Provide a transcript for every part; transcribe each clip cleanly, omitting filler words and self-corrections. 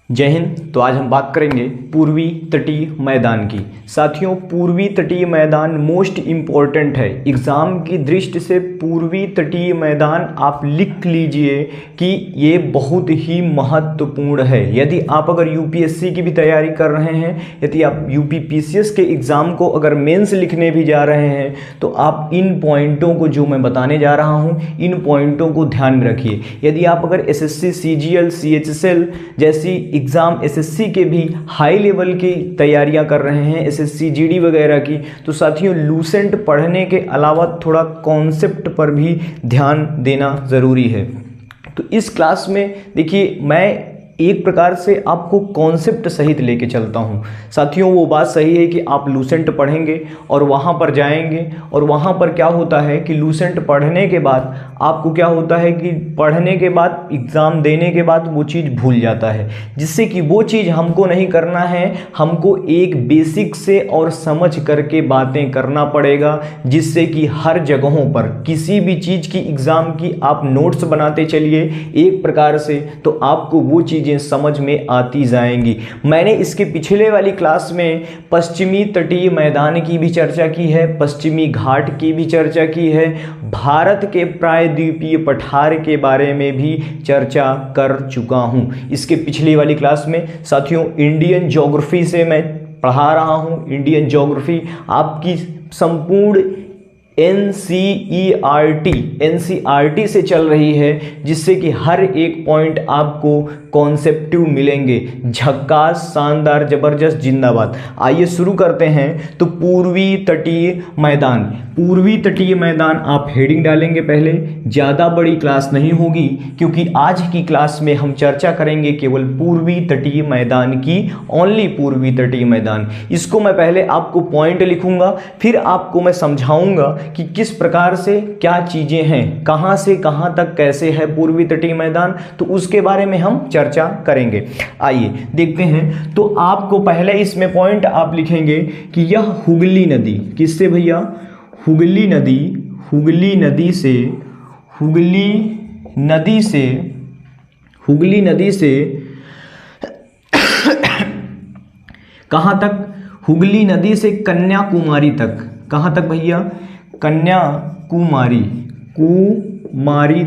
जय हिंद। तो आज हम बात करेंगे पूर्वी तटीय मैदान की। साथियों, पूर्वी तटीय मैदान मोस्ट इम्पॉर्टेंट है एग्ज़ाम की दृष्टि से। पूर्वी तटीय मैदान आप लिख लीजिए कि ये बहुत ही महत्वपूर्ण है। यदि आप अगर यूपीएससी की भी तैयारी कर रहे हैं, यदि आप यूपीपीसीएस के एग्ज़ाम को अगर मेंस लिखने भी जा रहे हैं, तो आप इन पॉइंटों को जो मैं बताने जा रहा हूँ, इन पॉइंटों को ध्यान में रखिए। यदि आप अगर एसएससी, सीजीएल, सीएचएसएल जैसी एग्ज़ाम एसएससी के भी हाई लेवल की तैयारियां कर रहे हैं, एसएससी जीडी वगैरह की, तो साथियों लूसेंट पढ़ने के अलावा थोड़ा कॉन्सेप्ट पर भी ध्यान देना ज़रूरी है। तो इस क्लास में देखिए, मैं एक प्रकार से आपको कॉन्सेप्ट सहित लेके चलता हूँ। साथियों, वो बात सही है कि आप लूसेंट पढ़ेंगे और वहाँ पर जाएंगे, और वहाँ पर क्या होता है कि लूसेंट पढ़ने के बाद आपको क्या होता है कि पढ़ने के बाद एग्ज़ाम देने के बाद वो चीज़ भूल जाता है, जिससे कि वो चीज़ हमको नहीं करना है। हमको एक बेसिक से और समझ करके बातें करना पड़ेगा, जिससे कि हर जगहों पर किसी भी चीज़ की एग्ज़ाम की आप नोट्स बनाते चलिए एक प्रकार से, तो आपको वो चीज़ समझ में आती जाएंगी। मैंने इसके पिछले वाली क्लास में पश्चिमी तटीय मैदान की भी चर्चा की है, पश्चिमी घाट की भी चर्चा की है, भारत के प्रायद्वीपीय पठार के बारे में भी चर्चा कर चुका हूं। इसके पिछली वाली क्लास में साथियों इंडियन ज्योग्राफी से मैं पढ़ा रहा हूं। इंडियन ज्योग्राफी आपकी संपूर्ण एनसीईआरटी से चल रही है, जिससे कि हर एक पॉइंट आपको कॉन्सेप्टिव मिलेंगे। झक्कास, शानदार, जबरदस्त, जिंदाबाद। आइए शुरू करते हैं। तो पूर्वी तटीय मैदान, पूर्वी तटीय मैदान आप हेडिंग डालेंगे पहले। ज़्यादा बड़ी क्लास नहीं होगी, क्योंकि आज की क्लास में हम चर्चा करेंगे केवल पूर्वी तटीय मैदान की, ओनली पूर्वी तटीय मैदान। इसको मैं पहले आपको पॉइंट लिखूंगा, फिर आपको मैं समझाऊंगा कि किस प्रकार से क्या चीज़ें हैं, कहाँ से कहाँ तक कैसे है पूर्वी तटीय मैदान, तो उसके बारे में हम चर्चा करेंगे। आइए देखते हैं। तो आपको पहले इसमें पॉइंट आप लिखेंगे कि यह हुगली नदी, किससे भैया? हुगली नदी, हुगली नदी से, हुगली नदी से कहाँ तक? हुगली नदी से कन्याकुमारी तक। कहाँ तक भैया? कन्याकुमारी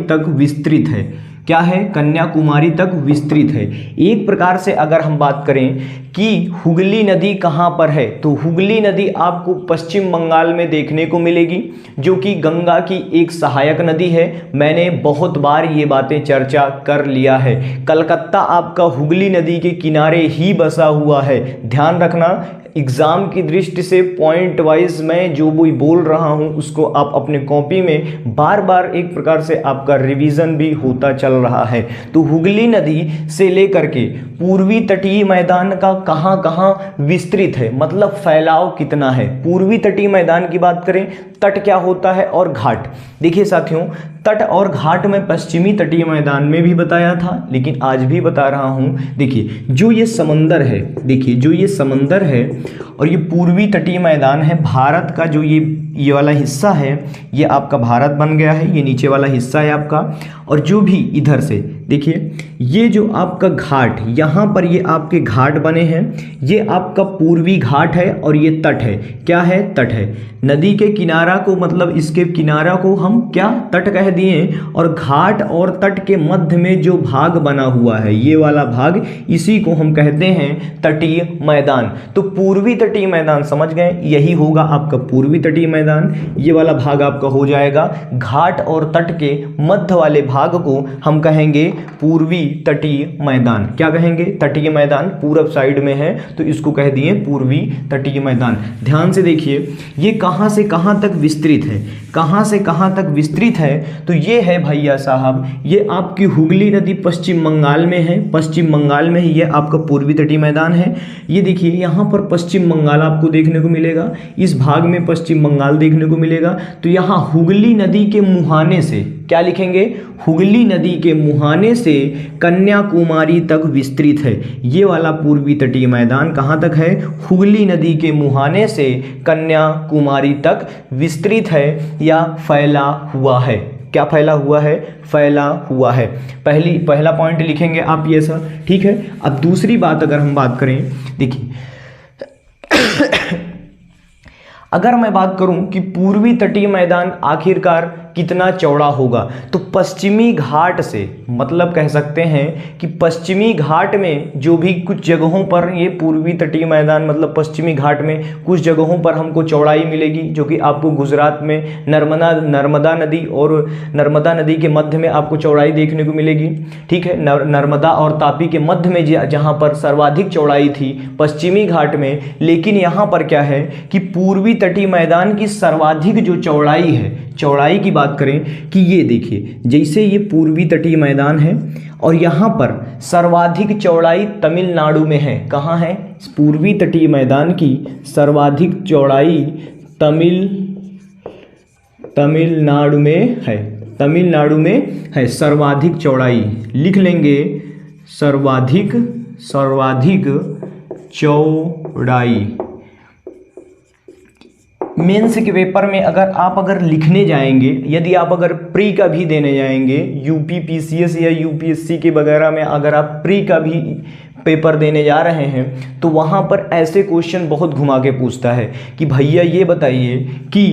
तक विस्तृत है। क्या है? कन्याकुमारी तक विस्तृत है। एक प्रकार से अगर हम बात करें कि हुगली नदी कहाँ पर है, तो हुगली नदी आपको पश्चिम बंगाल में देखने को मिलेगी, जो कि गंगा की एक सहायक नदी है। मैंने बहुत बार ये बातें चर्चा कर लिया है। कलकत्ता आपका हुगली नदी के किनारे ही बसा हुआ है। ध्यान रखना, एग्ज़ाम की दृष्टि से पॉइंट वाइज मैं जो भी बोल रहा हूं, उसको आप अपने कॉपी में बार बार एक प्रकार से आपका रिवीजन भी होता चल रहा है। तो हुगली नदी से लेकर के पूर्वी तटीय मैदान का कहां कहां विस्तृत है, मतलब फैलाव कितना है। पूर्वी तटीय मैदान की बात करें, तट क्या होता है और घाट। देखिए साथियों, तट और घाट में पश्चिमी तटीय मैदान में भी बताया था, लेकिन आज भी बता रहा हूं। देखिए जो ये समंदर है, देखिए जो ये समंदर है और ये पूर्वी तटीय मैदान है। भारत का जो ये वाला हिस्सा है, ये आपका भारत बन गया है। ये नीचे वाला हिस्सा है आपका, और जो भी इधर से देखिए ये जो आपका घाट, यहाँ पर ये आपके घाट बने हैं, ये आपका पूर्वी घाट है और ये तट है। क्या है? तट है। नदी के किनारा को, मतलब इसके किनारा को हम क्या तट कह दिए, और घाट और तट के मध्य में जो भाग बना हुआ है, ये वाला भाग, इसी को हम कहते हैं तटीय मैदान। तो पूर्वी तटीय मैदान समझ गए, यही होगा आपका पूर्वी तटीय मैदान। ये वाला भाग आपका हो जाएगा। घाट और तट के मध्य वाले भाग को हम कहेंगे पूर्वी तटीय मैदान। क्या कहेंगे? तटीय मैदान। पूरब साइड में है तो इसको कह दिए पूर्वी तटीय मैदान। ध्यान से देखिए, ये कहां से कहां तक विस्तृत है, कहां से कहां तक विस्तृत है, तो ये है भैया साहब, ये आपकी हुगली नदी पश्चिम बंगाल में है। पश्चिम बंगाल में ही ये आपका पूर्वी तटीय मैदान है। ये देखिए यहाँ पर पश्चिम बंगाल आपको देखने को मिलेगा, इस भाग में पश्चिम बंगाल देखने को मिलेगा। तो यहाँ हुगली नदी के मुहाने से क्या लिखेंगे? हुगली नदी के मुहाने से कन्याकुमारी तक विस्तृत है। ये वाला पूर्वी तटीय मैदान कहाँ तक है? हुगली नदी के मुहाने से कन्याकुमारी तक विस्तृत है या फैला हुआ है। क्या फैला हुआ है? फैला हुआ है। पहला पॉइंट लिखेंगे आप ये सर, ठीक है। अब दूसरी बात अगर हम बात करें, देखिए अगर मैं बात करूं कि पूर्वी तटीय मैदान आखिरकार कितना चौड़ा होगा, तो पश्चिमी घाट से, मतलब कह सकते हैं कि पश्चिमी घाट में जो भी कुछ जगहों पर ये पूर्वी तटीय मैदान, मतलब पश्चिमी घाट में कुछ जगहों पर हमको चौड़ाई मिलेगी, जो कि आपको गुजरात में नर्मदा नदी और नर्मदा नदी के मध्य में आपको चौड़ाई देखने को मिलेगी, ठीक है। नर्मदा और तापी के मध्य में जहाँ पर सर्वाधिक चौड़ाई थी पश्चिमी घाट में, लेकिन यहाँ पर क्या है कि पूर्वी तटीय मैदान की सर्वाधिक जो चौड़ाई है, चौड़ाई की बात करें कि ये देखिए, जैसे ये पूर्वी तटीय मैदान है और यहाँ पर सर्वाधिक चौड़ाई तमिलनाडु में है। कहाँ है? पूर्वी तटीय मैदान की सर्वाधिक चौड़ाई तमिलनाडु में है। तमिलनाडु में है सर्वाधिक चौड़ाई, लिख लेंगे सर्वाधिक चौड़ाई। मेंस के पेपर में अगर लिखने जाएंगे, यदि आप अगर प्री का भी देने जाएंगे, यूपी पीसीएस या यूपीएससी के वगैरह में अगर आप प्री का भी पेपर देने जा रहे हैं, तो वहाँ पर ऐसे क्वेश्चन बहुत घुमा के पूछता है कि भैया ये बताइए कि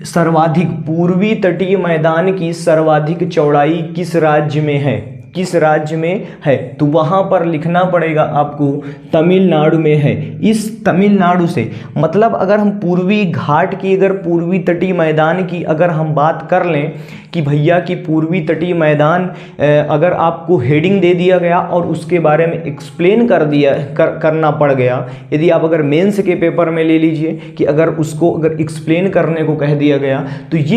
सर्वाधिक पूर्वी तटीय मैदान की सर्वाधिक चौड़ाई किस राज्य में है, किस राज्य में है? तो वहाँ पर लिखना पड़ेगा आपको तमिलनाडु में है। इस तमिलनाडु से, मतलब अगर हम पूर्वी घाट की, अगर पूर्वी तटीय मैदान की अगर हम बात कर लें कि भैया कि पूर्वी तटीय मैदान, अगर आपको हेडिंग दे दिया गया और उसके बारे में एक्सप्लेन करना पड़ गया, यदि आप अगर मेंस के पेपर में ले लीजिए कि अगर उसको अगर एक्सप्लेन करने को कह दिया गया, तो ये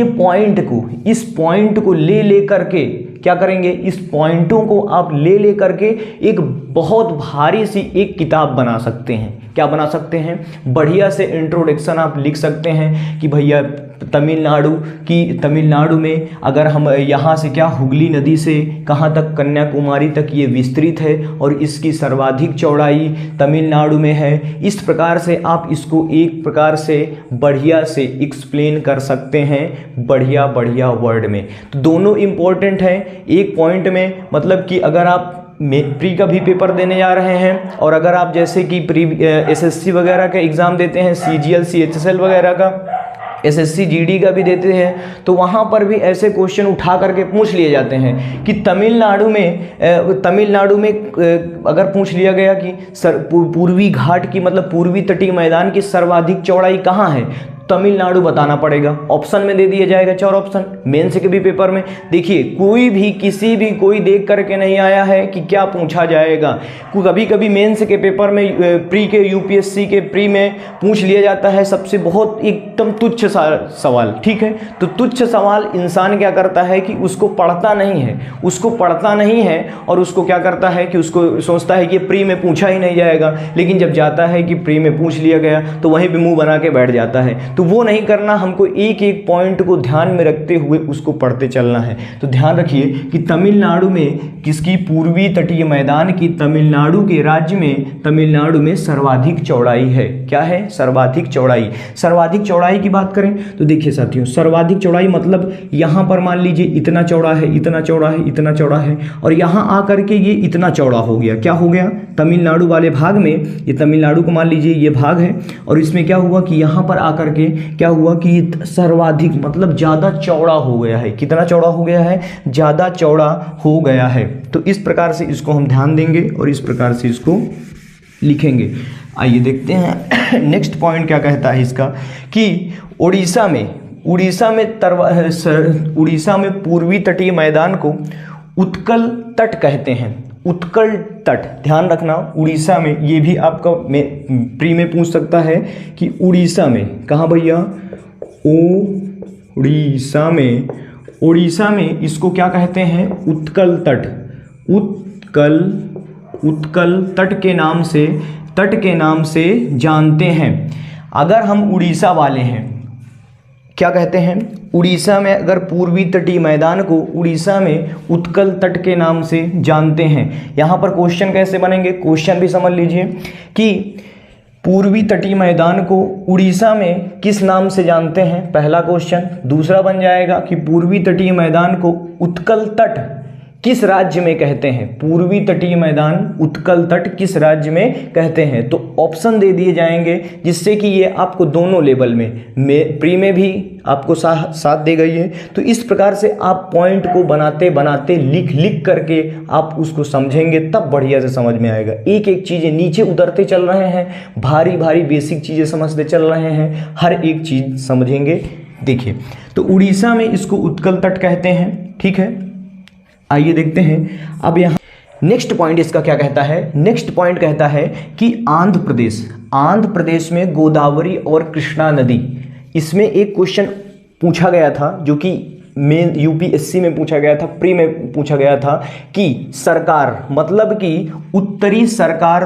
इस पॉइंट को ले करके क्या करेंगे, इस पॉइंटों को आप ले करके एक बहुत भारी सी एक किताब बना सकते हैं। क्या बना सकते हैं? बढ़िया से इंट्रोडक्शन आप लिख सकते हैं कि भैया तमिलनाडु में अगर हम यहाँ से क्या हुगली नदी से कहाँ तक, कन्याकुमारी तक ये विस्तृत है और इसकी सर्वाधिक चौड़ाई तमिलनाडु में है। इस प्रकार से आप इसको एक प्रकार से बढ़िया से एक्सप्लेन कर सकते हैं, बढ़िया वर्ड में। तो दोनों इम्पोर्टेंट है एक पॉइंट में, मतलब कि अगर आप प्री का भी पेपर देने जा रहे हैं और अगर आप जैसे कि प्री एसएससी वगैरह का एग्ज़ाम देते हैं, सीजीएल सीएचएसएल वगैरह का, एसएससी जीडी का भी देते हैं, तो वहाँ पर भी ऐसे क्वेश्चन उठा करके पूछ लिए जाते हैं कि तमिलनाडु में अगर पूछ लिया गया कि पूर्वी घाट की, मतलब पूर्वी तटीय मैदान की सर्वाधिक चौड़ाई कहाँ है, तमिलनाडु बताना पड़ेगा। ऑप्शन में दे दिया जाएगा 4 ऑप्शन। मेंस के भी पेपर में देखिए, कोई देख करके नहीं आया है कि क्या पूछा जाएगा। कभी मेंस के पेपर में, प्री के यूपीएससी के प्री में पूछ लिया जाता है सबसे बहुत एकदम तुच्छ सवाल, ठीक है। तो तुच्छ सवाल इंसान क्या करता है कि उसको पढ़ता नहीं है और उसको क्या करता है कि उसको सोचता है कि प्री में पूछा ही नहीं जाएगा, लेकिन जब जाता है कि प्री में पूछ लिया गया तो वहीं पे मुंह बना के बैठ जाता है। तो वो नहीं करना, हमको एक एक पॉइंट को ध्यान में रखते हुए उसको पढ़ते चलना है। तो ध्यान रखिए कि तमिलनाडु में किसकी, पूर्वी तटीय मैदान की तमिलनाडु के राज्य में, तमिलनाडु में सर्वाधिक चौड़ाई है। क्या है? सर्वाधिक चौड़ाई की बात करें तो देखिए साथियों, सर्वाधिक चौड़ाई मतलब यहाँ पर मान लीजिए इतना चौड़ा है और यहाँ आकर के ये इतना चौड़ा हो गया। क्या हो गया? तमिलनाडु वाले भाग में, ये तमिलनाडु को मान लीजिए ये भाग है और इसमें क्या हुआ कि यहाँ पर आकर के क्या हुआ कि सर्वाधिक मतलब ज़्यादा चौड़ा हो गया है। कितना चौड़ा हो गया है? ज़्यादा चौड़ा हो गया है। तो इस प्रकार से इसको हम ध्यान देंगे और इस प्रकार से इसको लिखेंगे। आइए देखते हैं नेक्स्ट पॉइंट क्या कहता है इसका, कि उड़ीसा में पूर्वी तटीय मैदान को उत्कल तट कहते हैं। उत्कल तट, ध्यान रखना, उड़ीसा में, ये भी आपका प्री में पूछ सकता है कि उड़ीसा में कहाँ भैया, उड़ीसा में इसको क्या कहते हैं? उत्कल तट। उत्कल तट के नाम से जानते हैं। अगर हम उड़ीसा वाले हैं, क्या कहते हैं? उड़ीसा में अगर पूर्वी तटीय मैदान को उड़ीसा में उत्कल तट के नाम से जानते हैं। यहाँ पर क्वेश्चन कैसे बनेंगे, क्वेश्चन भी समझ लीजिए कि पूर्वी तटीय मैदान को उड़ीसा में किस नाम से जानते हैं, पहला क्वेश्चन। दूसरा बन जाएगा कि पूर्वी तटीय मैदान को उत्कल तट किस राज्य में कहते हैं, पूर्वी तटीय मैदान उत्कल तट किस राज्य में कहते हैं। तो ऑप्शन दे दिए जाएंगे जिससे कि ये आपको दोनों लेवल में प्री में भी आपको साथ दे गई है। तो इस प्रकार से आप पॉइंट को बनाते बनाते लिख करके आप उसको समझेंगे, तब बढ़िया से समझ में आएगा। एक एक चीज़ें नीचे उतरते चल रहे हैं, भारी भारी बेसिक चीज़ें समझते चल रहे हैं, हर एक चीज़ समझेंगे। देखिए, तो उड़ीसा में इसको उत्कल तट कहते हैं, ठीक है। आइए देखते हैं अब यहाँ नेक्स्ट पॉइंट इसका क्या कहता है। नेक्स्ट पॉइंट कहता है कि आंध्र प्रदेश में गोदावरी और कृष्णा नदी, इसमें एक क्वेश्चन पूछा गया था जो कि मेन यूपीएससी में पूछा गया था, प्री में पूछा गया था कि सरकार मतलब कि उत्तरी सरकार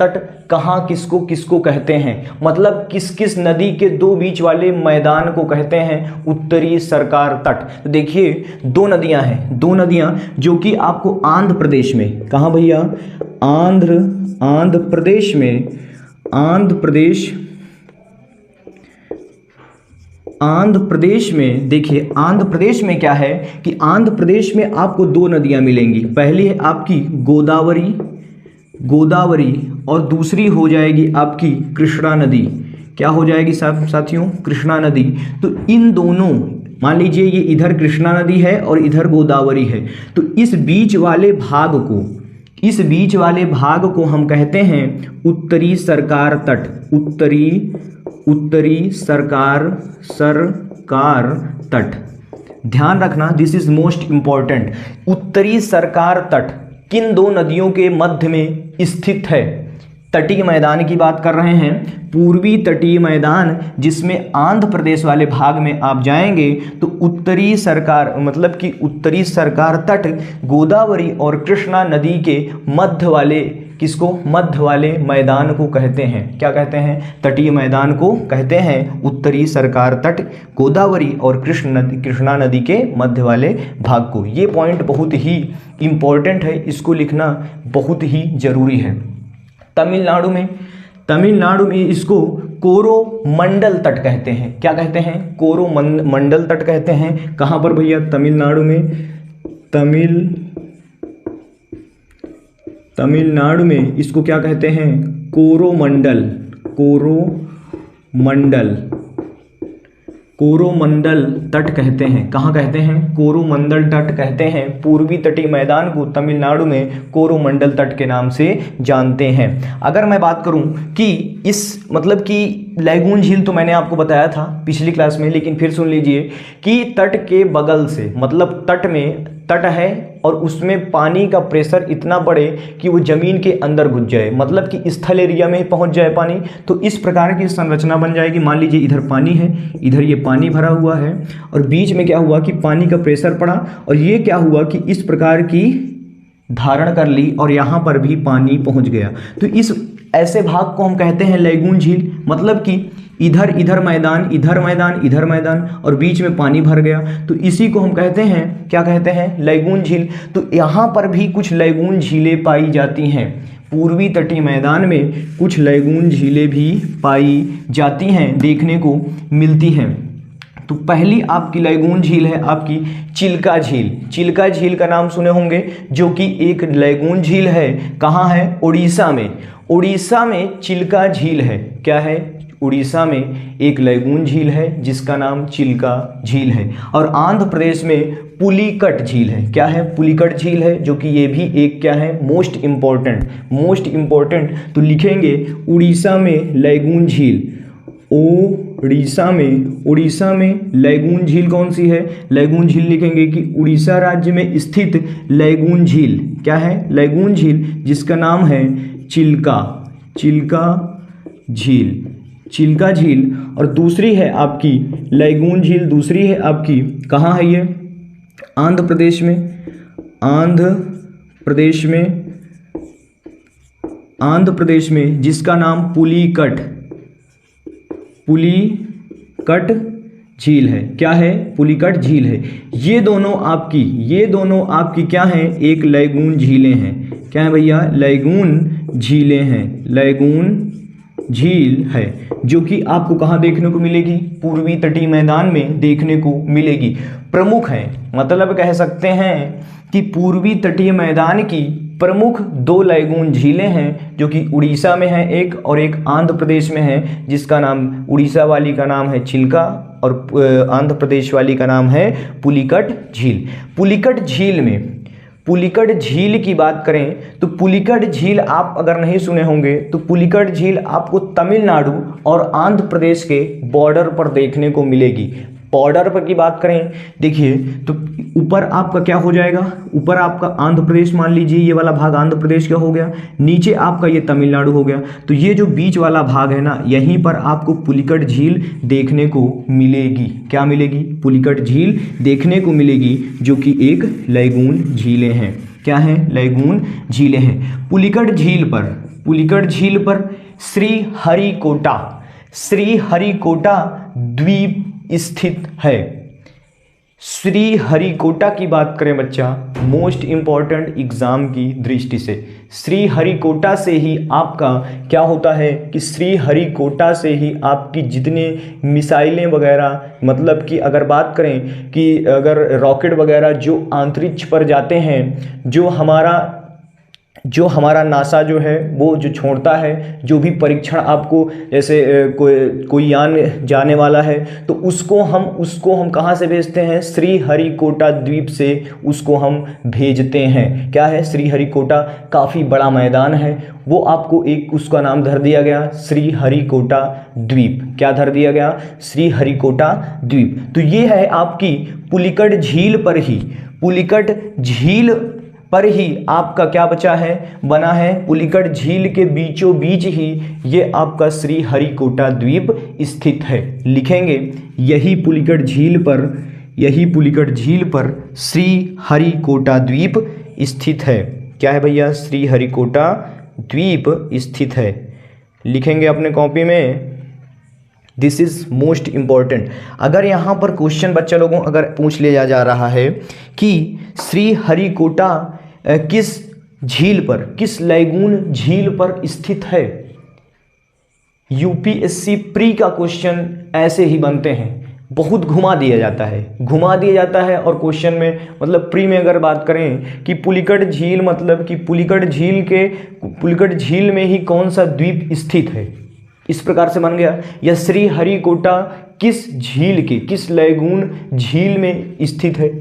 तट कहाँ किसको किसको कहते हैं, मतलब किस किस नदी के दो बीच वाले मैदान को कहते हैं उत्तरी सरकार तट। तो देखिए दो नदियां जो कि आपको आंध्र प्रदेश में, कहाँ भैया, आंध्र प्रदेश में देखिए, आंध्र प्रदेश में क्या है कि आंध्र प्रदेश में आपको दो नदियां मिलेंगी। पहली है आपकी गोदावरी और दूसरी हो जाएगी आपकी कृष्णा नदी। क्या हो जाएगी साथियों, कृष्णा नदी। तो इन दोनों, मान लीजिए ये इधर कृष्णा नदी है और इधर गोदावरी है, तो इस बीच वाले भाग को हम कहते हैं उत्तरी सरकार तट, उत्तरी सरकार तट। ध्यान रखना, दिस इज मोस्ट इंपॉर्टेंट। उत्तरी सरकार तट किन दो नदियों के मध्य में स्थित है, तटीय मैदान की बात कर रहे हैं, पूर्वी तटीय मैदान, जिसमें आंध्र प्रदेश वाले भाग में आप जाएंगे तो उत्तरी सरकार मतलब कि उत्तरी सरकार तट गोदावरी और कृष्णा नदी के मध्य वाले मैदान को कहते हैं। क्या कहते हैं, तटीय मैदान को कहते हैं उत्तरी सरकार तट गोदावरी और कृष्णा नदी के मध्य वाले भाग को। ये पॉइंट बहुत ही इम्पोर्टेंट है, इसको लिखना बहुत ही जरूरी है। तमिलनाडु में इसको कोरोमंडल तट कहते हैं। क्या कहते हैं, कोरोमंडल तट कहते हैं। कहाँ पर भैया, तमिलनाडु में इसको क्या कहते हैं, कोरोमंडल तट कहते हैं। कहाँ कहते हैं, कोरोमंडल तट कहते हैं। पूर्वी तटीय मैदान को तमिलनाडु में कोरोमंडल तट के नाम से जानते हैं। अगर मैं बात करूं कि इस मतलब कि लैगून झील तो मैंने आपको बताया था पिछली क्लास में, लेकिन फिर सुन लीजिए कि तट के बगल से, मतलब तट है और उसमें पानी का प्रेशर इतना बढ़े कि वो ज़मीन के अंदर घुस जाए, मतलब कि स्थल एरिया में ही पहुंच जाए पानी। तो इस प्रकार की संरचना बन जाएगी। मान लीजिए इधर पानी है, इधर ये पानी भरा हुआ है और बीच में क्या हुआ कि पानी का प्रेशर पड़ा और ये क्या हुआ कि इस प्रकार की धारण कर ली और यहाँ पर भी पानी पहुँच गया। तो इस ऐसे भाग को हम कहते हैं लैगून झील, मतलब कि इधर मैदान और बीच में पानी भर गया, तो इसी को हम कहते हैं, क्या कहते हैं, लैगून झील। तो यहाँ पर भी कुछ लैगून झीलें पाई जाती हैं, पूर्वी तटीय मैदान में कुछ लैगून झीलें भी पाई जाती हैं, देखने को मिलती हैं। तो पहली आपकी लैगून झील है आपकी चिल्का झील का नाम सुने होंगे, जो कि एक लैगून झील है। कहाँ है, उड़ीसा में चिल्का झील है। क्या है, उड़ीसा में एक लैगून झील है जिसका नाम चिल्का झील है। और आंध्र प्रदेश में पुलिकट झील है। क्या है, पुलिकट झील है, जो कि ये भी एक क्या है, मोस्ट इम्पोर्टेंट। तो लिखेंगे उड़ीसा में लैगून झील, उड़ीसा में लैगून झील कौन सी है, लैगून झील लिखेंगे कि उड़ीसा राज्य में स्थित लैगून झील। क्या है, लैगून झील, जिसका नाम है चिल्का झील। और दूसरी है आपकी लैगून झील, दूसरी है आपकी, कहाँ है ये, आंध्र प्रदेश में, जिसका नाम पुलिकट झील है। क्या है, पुलिकट झील है। ये दोनों आपकी क्या हैं, एक लैगून झीलें हैं। क्या है भैया, लैगून झीलें हैं, लैगून झील है, जो कि आपको कहाँ देखने को मिलेगी, पूर्वी तटीय मैदान में देखने को मिलेगी। प्रमुख है, मतलब कह सकते हैं कि पूर्वी तटीय मैदान की प्रमुख 2 लैगून झीलें हैं, जो कि उड़ीसा में है एक, और एक आंध्र प्रदेश में है, जिसका नाम, उड़ीसा वाली का नाम है चिल्का और आंध्र प्रदेश वाली का नाम है पुलिकट झील। पुलिकट झील में, पुलिकट झील की बात करें तो पुलिकट झील आप अगर नहीं सुने होंगे तो पुलिकट झील आपको तमिलनाडु और आंध्र प्रदेश के बॉर्डर पर देखने को मिलेगी। बॉर्डर पर की बात करें, देखिए तो ऊपर आपका क्या हो जाएगा, ऊपर आपका आंध्र प्रदेश मान लीजिए, ये वाला भाग आंध्र प्रदेश का हो गया, नीचे आपका ये तमिलनाडु हो गया, तो ये जो बीच वाला भाग है ना, यहीं पर आपको पुलिकट झील देखने को मिलेगी। क्या मिलेगी, पुलिकट झील देखने को मिलेगी, जो कि एक लैगून झीलें हैं। क्या है, लैगून झीलें हैं। पुलिकट झील पर, पुलिकट झील पर श्रीहरिकोटा, श्रीहरिकोटा द्वीप स्थित है। श्रीहरिकोटा की बात करें बच्चा, मोस्ट इंपॉर्टेंट एग्जाम की दृष्टि से, श्रीहरिकोटा से ही आपका क्या होता है कि श्रीहरिकोटा से ही आपकी जितने मिसाइलें वगैरह, मतलब कि अगर बात करें कि अगर रॉकेट वगैरह जो अंतरिक्ष पर जाते हैं, जो हमारा नासा जो है वो जो छोड़ता है, जो भी परीक्षण आपको, जैसे कोई यान जाने वाला है तो उसको हम कहाँ से भेजते हैं, श्रीहरिकोटा द्वीप से उसको हम भेजते हैं। क्या है, श्रीहरिकोटा काफ़ी बड़ा मैदान है, वो आपको एक उसका नाम धर दिया गया श्रीहरिकोटा द्वीप। क्या धर दिया गया, श्रीहरिकोटा द्वीप। तो ये है आपकी पुलिकट झील पर ही, पुलिकट झील पर ही आपका क्या बचा है, बना है, पुलिकट झील के बीचों बीच ही ये आपका श्रीहरिकोटा द्वीप स्थित है। लिखेंगे यही पुलिकट झील पर, यही पुलिकट झील पर श्रीहरिकोटा द्वीप स्थित है। क्या है भैया, श्रीहरिकोटा द्वीप स्थित है। लिखेंगे अपने कॉपी में, दिस इज मोस्ट इम्पॉर्टेंट। अगर यहाँ पर क्वेश्चन बच्चा लोगों अगर पूछ लिया जा रहा है कि श्रीहरिकोटा किस झील पर, किस लैगून झील पर स्थित है, यूपीएससी प्री का क्वेश्चन ऐसे ही बनते हैं, बहुत घुमा दिया जाता है, घुमा दिया जाता है। और क्वेश्चन में मतलब प्री में अगर बात करें कि पुलिकट झील, मतलब कि पुलिकट झील के, पुलिकट झील में ही कौन सा द्वीप स्थित है, इस प्रकार से बन गया, या श्रीहरिकोटा किस झील के, किस लैगून झील में स्थित है।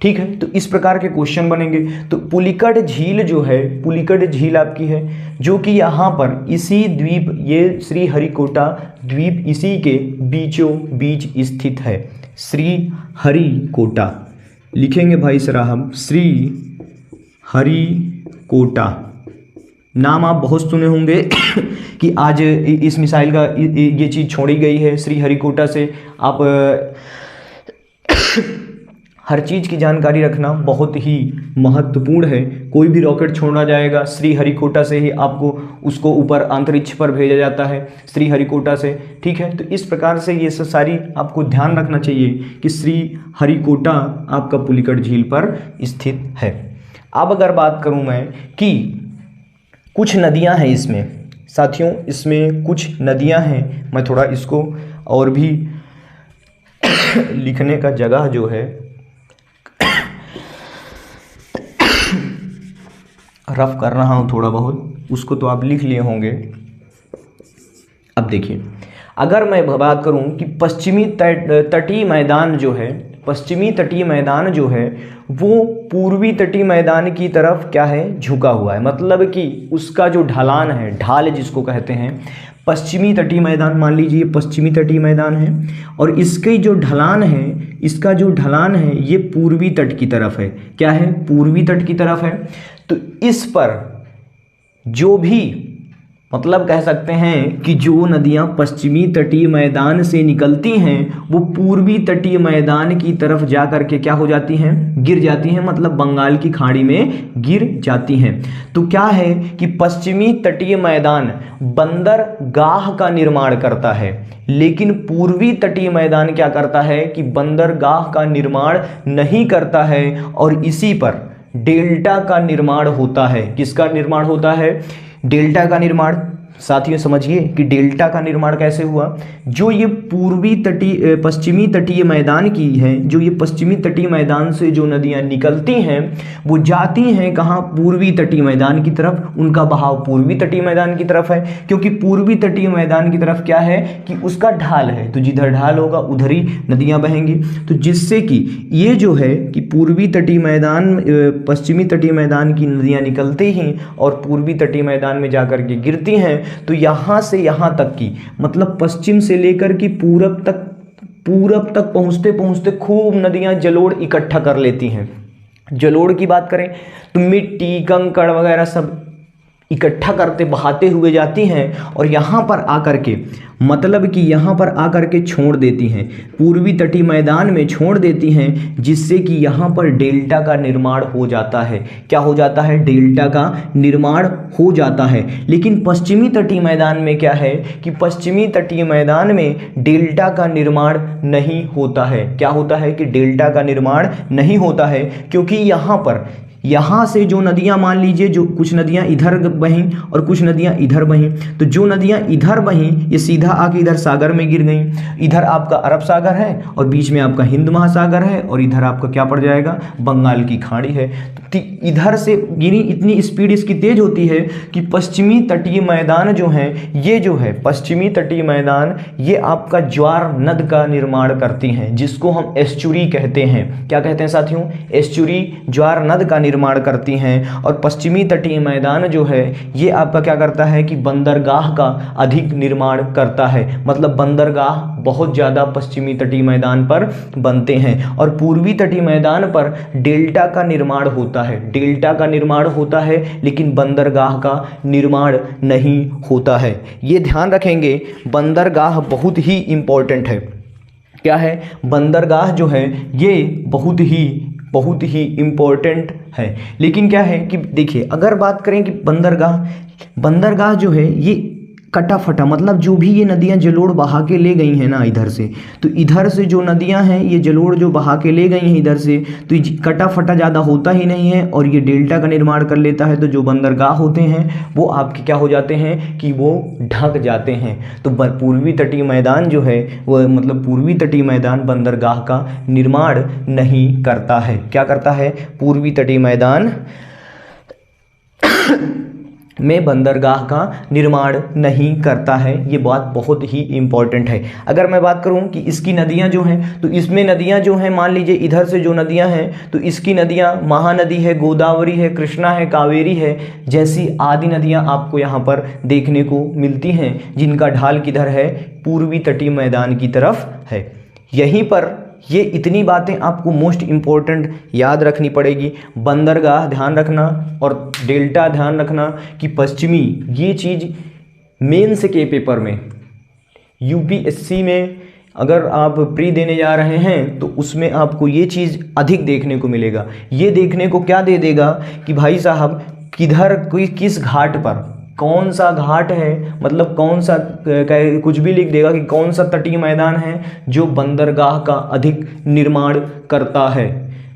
ठीक है, तो इस प्रकार के क्वेश्चन बनेंगे। तो पुलिकट झील जो है, पुलिकट झील आपकी है जो कि यहाँ पर इसी द्वीप, ये श्रीहरिकोटा द्वीप इसी के बीचों बीच स्थित है, श्रीहरिकोटा। लिखेंगे भाई साहब श्रीहरिकोटा। नाम आप बहुत सुने होंगे कि आज इस मिसाइल का ये चीज़ छोड़ी गई है श्रीहरिकोटा से। आप हर चीज़ की जानकारी रखना बहुत ही महत्वपूर्ण है। कोई भी रॉकेट छोड़ा जाएगा श्रीहरिकोटा से ही आपको उसको ऊपर अंतरिक्ष पर भेजा जाता है, श्रीहरिकोटा से। ठीक है, तो इस प्रकार से ये सब सारी आपको ध्यान रखना चाहिए कि श्रीहरिकोटा आपका पुलिकट झील पर स्थित है। अब अगर बात करूँ मैं कि कुछ नदियां हैं इसमें, साथियों इसमें कुछ नदियां हैं, मैं थोड़ा इसको और भी लिखने का जगह जो है रफ कर रहा हूँ थोड़ा बहुत, उसको तो आप लिख लिए होंगे। अब देखिए, अगर मैं बात करूँ कि पश्चिमी तटीय मैदान जो है, पश्चिमी तटीय मैदान जो है वो पूर्वी तटीय मैदान की तरफ क्या है, झुका हुआ है। मतलब कि उसका जो ढलान है, ढाल जिसको कहते हैं, पश्चिमी तटीय मैदान मान लीजिए पश्चिमी तटीय मैदान है, और इसके जो ढलान है, इसका जो ढलान है ये पूर्वी तट की तरफ है। क्या है, पूर्वी तट की तरफ है। तो इस पर जो भी, मतलब कह सकते हैं कि जो नदियां पश्चिमी तटीय मैदान से निकलती हैं वो पूर्वी तटीय मैदान की तरफ जा कर के क्या हो जाती हैं, गिर जाती हैं, मतलब बंगाल की खाड़ी में गिर जाती हैं। तो क्या है कि पश्चिमी तटीय मैदान बंदरगाह का निर्माण करता है, लेकिन पूर्वी तटीय मैदान क्या करता है कि बंदरगाह का निर्माण नहीं करता है, और इसी पर डेल्टा का निर्माण होता है। किसका निर्माण होता है? डेल्टा का निर्माण। साथियों समझिए कि डेल्टा का निर्माण कैसे हुआ। जो ये पश्चिमी तटीय मैदान की है, जो ये पश्चिमी तटीय मैदान से जो नदियां निकलती हैं वो जाती हैं कहाँ? पूर्वी तटीय मैदान की तरफ। उनका बहाव पूर्वी तटीय मैदान की तरफ है, क्योंकि पूर्वी तटीय मैदान की तरफ क्या है कि उसका ढाल है, तो जिधर ढाल होगा उधर ही नदियां बहेंगी। तो जिससे कि ये जो है कि पूर्वी तटीय मैदान, पश्चिमी तटीय मैदान की नदियां निकलती हैं और पूर्वी तटीय मैदान में जाकर के गिरती हैं। तो यहाँ से यहाँ तक की, मतलब पश्चिम से लेकर के पूरब तक पहुँचते पहुँचते खूब नदियाँ जलोढ़ इकट्ठा कर लेती हैं। जलोढ़ की बात करें तो मिट्टी, कंकड़ वगैरह सब इकट्ठा करते बहाते हुए जाती हैं और यहाँ पर आकर के, मतलब कि यहाँ पर आकर के छोड़ देती हैं, पूर्वी तटीय मैदान में छोड़ देती हैं, जिससे कि यहाँ पर डेल्टा का निर्माण हो जाता है। क्या हो जाता है? डेल्टा का निर्माण हो जाता है। लेकिन पश्चिमी तटीय मैदान में क्या है कि पश्चिमी तटीय मैदान में डेल्टा का निर्माण नहीं होता है। क्या होता है कि डेल्टा का निर्माण नहीं होता है, क्योंकि यहाँ से जो नदियाँ, मान लीजिए जो कुछ नदियाँ इधर बहीं और कुछ नदियाँ इधर बहीं, तो जो नदियाँ इधर बहीं ये सीधा आके इधर सागर में गिर गईं। इधर आपका अरब सागर है और बीच में आपका हिंद महासागर है और इधर आपका क्या पड़ जाएगा? बंगाल की खाड़ी है। तो इधर से गिरी, इतनी स्पीड इसकी तेज होती है कि पश्चिमी तटीय मैदान जो हैं, ये जो है पश्चिमी तटीय मैदान, ये आपका ज्वार नद का निर्माण करती हैं, जिसको हम एस्चुरी कहते हैं। क्या कहते हैं साथियों? एस्चुरी, ज्वार नद का निर्माण करती हैं। और पश्चिमी तटीय मैदान जो है ये आपका क्या करता है कि बंदरगाह का अधिक निर्माण करता है, मतलब बंदरगाह बहुत ज़्यादा पश्चिमी तटीय मैदान पर बनते हैं। और पूर्वी तटीय मैदान पर डेल्टा का निर्माण होता है, डेल्टा का निर्माण होता है, लेकिन बंदरगाह का निर्माण नहीं होता है। ये ध्यान रखेंगे, बंदरगाह बहुत ही इंपॉर्टेंट है। क्या है? बंदरगाह जो है ये बहुत ही इम्पोर्टेंट है। लेकिन क्या है कि देखिए, अगर बात करें कि बंदरगाह जो है ये कटा फटा, मतलब जो भी ये नदियाँ जलोढ़ बहा के ले गई हैं ना इधर से, तो इधर से जो नदियाँ हैं ये जलोढ़ जो बहा के ले गई हैं इधर से, तो ये कटा फटा ज़्यादा होता ही नहीं है और ये डेल्टा का निर्माण कर लेता है। तो जो बंदरगाह होते हैं वो आपके क्या हो जाते हैं कि वो ढक जाते हैं। तो पूर्वी तटीय मैदान जो है वो, मतलब पूर्वी तटीय मैदान बंदरगाह का निर्माण नहीं करता है। क्या करता है? पूर्वी तटीय मैदान में बंदरगाह का निर्माण नहीं करता है। ये बात बहुत ही इम्पॉर्टेंट है। अगर मैं बात करूं कि इसकी नदियां जो हैं, तो इसमें नदियां जो हैं, मान लीजिए इधर से जो नदियां हैं तो इसकी नदियां महानदी है, गोदावरी है, कृष्णा है, कावेरी है, जैसी आदि नदियां आपको यहाँ पर देखने को मिलती हैं, जिनका ढाल किधर है? पूर्वी तटीय मैदान की तरफ है। यहीं पर ये इतनी बातें आपको मोस्ट इम्पोर्टेंट याद रखनी पड़ेगी। बंदरगाह ध्यान रखना और डेल्टा ध्यान रखना कि पश्चिमी, ये चीज़ मेंस के पेपर में, यूपीएससी में अगर आप प्री देने जा रहे हैं तो उसमें आपको ये चीज़ अधिक देखने को मिलेगा। ये देखने को क्या दे देगा कि भाई साहब किधर कोई किस घाट पर कौन सा घाट है, मतलब कौन सा, कुछ भी लिख देगा कि कौन सा तटीय मैदान है जो बंदरगाह का अधिक निर्माण करता है।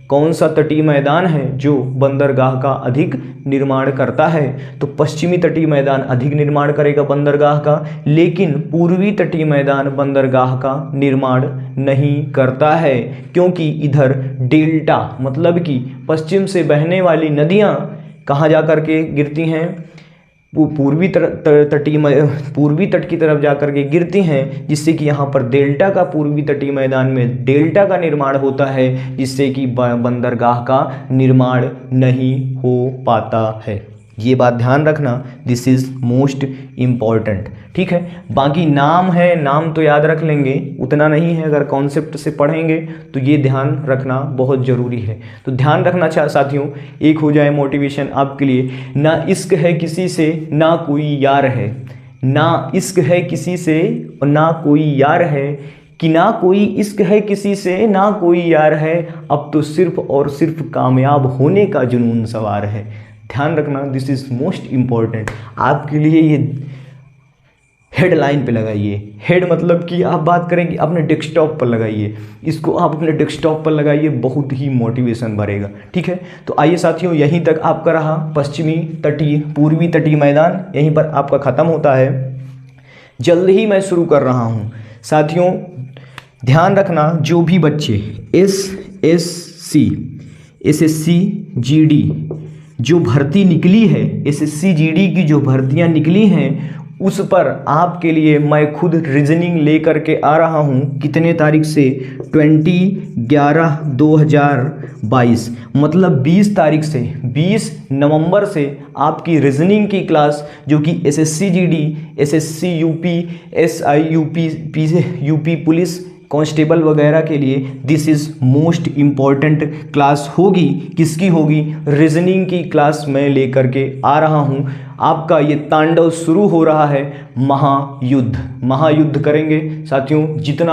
कौन सा तटीय मैदान है जो बंदरगाह का अधिक निर्माण करता है? तो पश्चिमी तटीय मैदान अधिक निर्माण करेगा बंदरगाह का, लेकिन पूर्वी तटीय मैदान बंदरगाह का निर्माण नहीं करता है, क्योंकि इधर डेल्टा, मतलब कि पश्चिम से बहने वाली नदियाँ कहाँ जा कर के गिरती हैं? पूर्वी तट की तरफ जाकर के गिरती हैं, जिससे कि यहाँ पर डेल्टा का, पूर्वी तटीय मैदान में डेल्टा का निर्माण होता है, जिससे कि बंदरगाह का निर्माण नहीं हो पाता है। ये बात ध्यान रखना, दिस इज़ मोस्ट इम्पॉर्टेंट। ठीक है, बाकी नाम है, नाम तो याद रख लेंगे, उतना नहीं है, अगर कॉन्सेप्ट से पढ़ेंगे तो ये ध्यान रखना बहुत ज़रूरी है। तो ध्यान रखना साथियों, एक हो जाए मोटिवेशन आपके लिए। ना इश्क है किसी से ना कोई यार है, ना इश्क है किसी से और ना कोई यार है, कि ना कोई इश्क है किसी से ना कोई यार है, अब तो सिर्फ और सिर्फ कामयाब होने का जुनून सवार है। ध्यान रखना, दिस इज़ मोस्ट इम्पॉर्टेंट आपके लिए। ये हेडलाइन पे लगाइए। हेड मतलब कि आप बात करें कि अपने डेस्कटॉप पर लगाइए, इसको आप अपने डेस्कटॉप पर लगाइए, बहुत ही मोटिवेशन बढ़ेगा। ठीक है, तो आइए साथियों, यहीं तक आपका रहा पश्चिमी तटीय पूर्वी तटीय मैदान, यहीं पर आपका ख़त्म होता है। जल्द ही मैं शुरू कर रहा हूँ साथियों। ध्यान रखना, जो भी बच्चे एसएससी जीडी जो भर्ती निकली है, एसएससी जीडी की जो भर्तियां निकली हैं, उस पर आपके लिए मैं खुद रीजनिंग लेकर के आ रहा हूं। कितने तारीख से? 20/11/2022, मतलब 20 तारीख से, 20 नवंबर से आपकी रीजनिंग की क्लास, जो कि SSC GD, SSC UP, SI UP police constable वगैरह के लिए this is most important class होगी। किसकी होगी? रीजनिंग की क्लास मैं लेकर के आ रहा हूँ। आपका ये तांडव शुरू हो रहा है, महायुद्ध करेंगे साथियों, जितना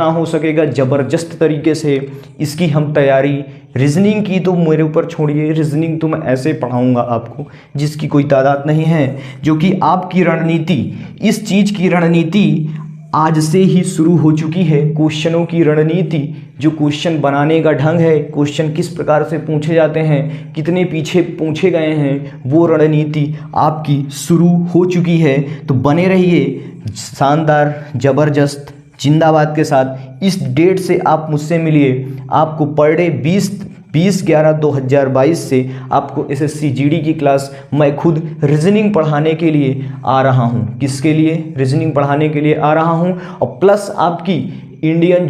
हो सकेगा ज़बरदस्त तरीके से इसकी हम तैयारी। रीजनिंग की तो मेरे ऊपर छोड़िए, रीजनिंग तो मैं ऐसे पढ़ाऊंगा आपको जिसकी कोई तादाद नहीं है, जो कि आपकी रणनीति, इस चीज़ की रणनीति आज से ही शुरू हो चुकी है। क्वेश्चनों की रणनीति, जो क्वेश्चन बनाने का ढंग है, क्वेश्चन किस प्रकार से पूछे जाते हैं, कितने पीछे पूछे गए हैं, वो रणनीति आपकी शुरू हो चुकी है। तो बने रहिए शानदार, ज़बरदस्त, जिंदाबाद के साथ। इस डेट से आप मुझसे मिलिए, आपको पर डे 20/11/2022 से आपको एसएससी जीडी की क्लास मैं खुद रीजनिंग पढ़ाने के लिए आ रहा हूँ। किसके लिए? रीजनिंग पढ़ाने के लिए आ रहा हूँ। और प्लस आपकी इंडियन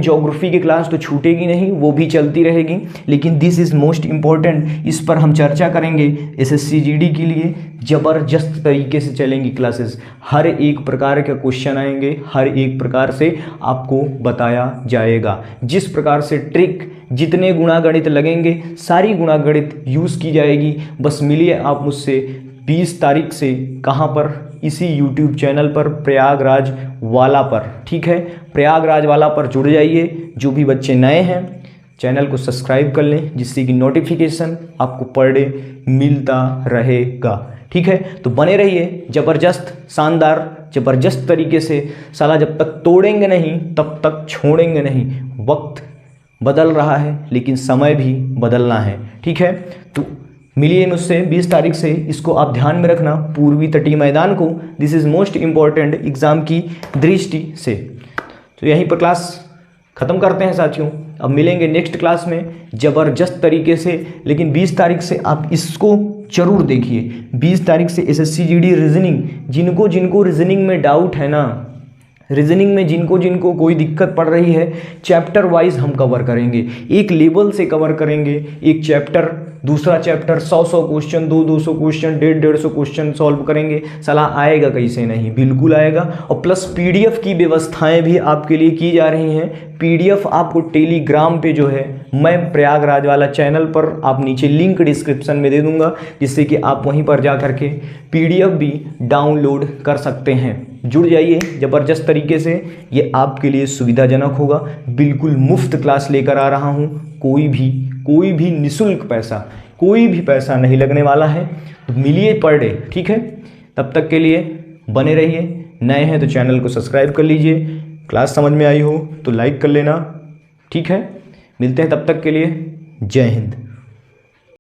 ज्योग्राफी की क्लास तो छूटेगी नहीं, वो भी चलती रहेगी। लेकिन दिस इज़ मोस्ट इम्पॉर्टेंट, इस पर हम चर्चा करेंगे। एसएससी जीडी के लिए ज़बरदस्त तरीके से चलेंगी क्लासेस, हर एक प्रकार के क्वेश्चन आएंगे, हर एक प्रकार से आपको बताया जाएगा। जिस प्रकार से ट्रिक, जितने गुणागणित लगेंगे, सारी गुणागणित यूज़ की जाएगी। बस मिलिए आप मुझसे 20 तारीख से। कहाँ पर? इसी YouTube चैनल पर, प्रयागराज वाला पर। ठीक है, प्रयागराज वाला पर जुड़ जाइए। जो भी बच्चे नए हैं, चैनल को सब्सक्राइब कर लें, जिससे कि नोटिफिकेशन आपको पर डे मिलता रहेगा। ठीक है, तो बने रहिए ज़बरदस्त, शानदार, ज़बरदस्त तरीके से। साला जब तक तोड़ेंगे नहीं तब तक छोड़ेंगे नहीं। वक्त बदल रहा है, लेकिन समय भी बदलना है। ठीक है, तो मिलिए मुझसे 20 तारीख से। इसको आप ध्यान में रखना, पूर्वी तटीय मैदान को, this is most important exam की दृष्टि से। तो यहीं पर क्लास ख़त्म करते हैं साथियों। अब मिलेंगे नेक्स्ट क्लास में ज़बरदस्त तरीके से। लेकिन 20 तारीख से आप इसको जरूर देखिए। 20 तारीख से एसएससी जीडी रीजनिंग, जिनको रीजनिंग में डाउट है ना, रीजनिंग में जिनको कोई दिक्कत पड़ रही है, चैप्टर वाइज हम कवर करेंगे, एक लेवल से कवर करेंगे। एक चैप्टर, दूसरा chapter, 100 question, 200 question, 150 question solve करेंगे। सलाह आएगा कैसे नहीं, बिल्कुल आएगा। और प्लस पीडीएफ की व्यवस्थाएं भी आपके लिए की जा रही हैं। पीडीएफ आपको टेलीग्राम पे जो है, मैं प्रयागराज वाला चैनल पर, आप नीचे लिंक डिस्क्रिप्शन में दे दूंगा, जिससे कि आप वहीं पर जा करके पीडीएफ भी डाउनलोड कर सकते हैं। जुड़ जाइए ज़बरदस्त तरीके से, ये आपके लिए सुविधाजनक होगा। बिल्कुल मुफ्त क्लास लेकर आ रहा हूँ, कोई भी निःशुल्क पैसा, कोई भी पैसा नहीं लगने वाला है। तो मिलिए पर डे। ठीक है, तब तक के लिए बने रहिए। नए हैं तो चैनल को सब्सक्राइब कर लीजिए। क्लास समझ में आई हो तो लाइक कर लेना। ठीक है, मिलते हैं तब तक के लिए। जय हिंद।